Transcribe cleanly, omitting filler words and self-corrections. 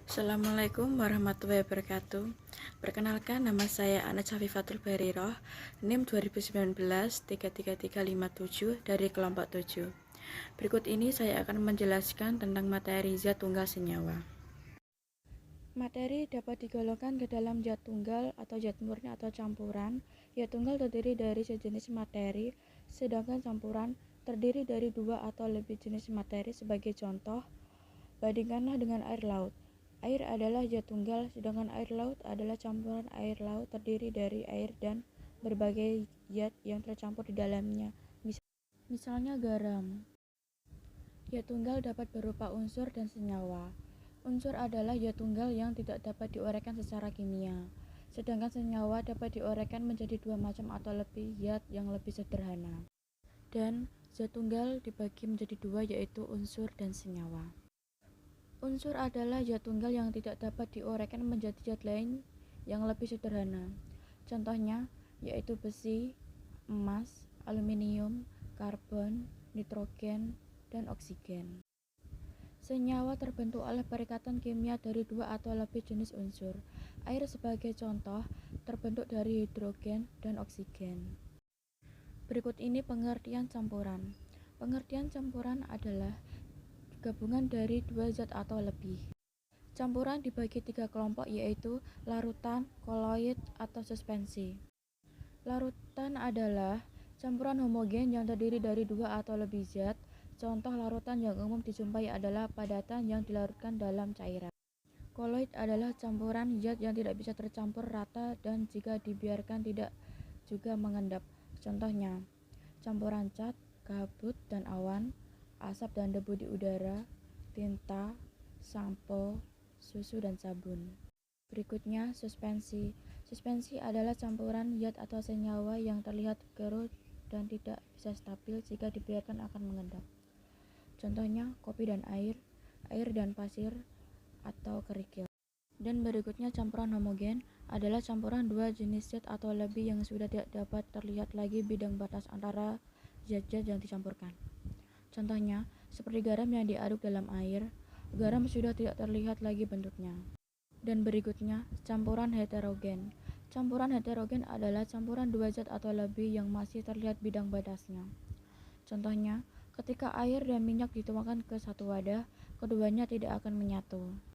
Assalamualaikum warahmatullahi wabarakatuh. Perkenalkan, nama saya Ana Chafifatul Bariroh, NIM 2019-33357 dari kelompok 7. Berikut ini saya akan menjelaskan tentang materi zat tunggal senyawa. Materi dapat digolongkan ke dalam zat tunggal atau zat murni atau campuran. Zat tunggal terdiri dari sejenis materi, sedangkan campuran terdiri dari dua atau lebih jenis materi. Sebagai contoh, bandingkanlah dengan air laut. Air adalah zat tunggal, sedangkan air laut adalah campuran air laut terdiri dari air dan berbagai zat yang tercampur di dalamnya. Misalnya garam. Zat tunggal dapat berupa unsur dan senyawa. Unsur adalah zat tunggal yang tidak dapat diuraikan secara kimia, sedangkan senyawa dapat diuraikan menjadi dua macam atau lebih zat yang lebih sederhana. Dan zat tunggal dibagi menjadi dua, yaitu unsur dan senyawa. Unsur adalah zat tunggal yang tidak dapat diuraikan menjadi zat lain yang lebih sederhana. Contohnya yaitu besi, emas, aluminium, karbon, nitrogen, dan oksigen. Senyawa terbentuk oleh perikatan kimia dari dua atau lebih jenis unsur. Air sebagai contoh terbentuk dari hidrogen dan oksigen. Berikut ini pengertian campuran. Pengertian campuran adalah gabungan dari dua zat atau lebih. Campuran dibagi tiga kelompok, yaitu larutan, koloid, atau suspensi. Larutan adalah campuran homogen yang terdiri dari dua atau lebih zat. Contoh larutan yang umum dijumpai adalah padatan yang dilarutkan dalam cairan. Koloid adalah campuran zat yang tidak bisa tercampur rata dan jika dibiarkan tidak juga mengendap. Contohnya, campuran cat, kabut, dan awan, asap dan debu di udara, tinta, sampo, susu, dan sabun. Berikutnya, suspensi. Suspensi adalah campuran zat atau senyawa yang terlihat keruh dan tidak bisa stabil jika dibiarkan akan mengendap. Contohnya, kopi dan air, air dan pasir, atau kerikil. Dan berikutnya, campuran homogen adalah campuran dua jenis zat atau lebih yang sudah tidak dapat terlihat lagi bidang batas antara zat-zat yang dicampurkan. Contohnya, seperti garam yang diaduk dalam air, garam sudah tidak terlihat lagi bentuknya. Dan berikutnya, campuran heterogen. Campuran heterogen adalah campuran dua zat atau lebih yang masih terlihat bidang batasnya. Contohnya, ketika air dan minyak dituangkan ke satu wadah, keduanya tidak akan menyatu.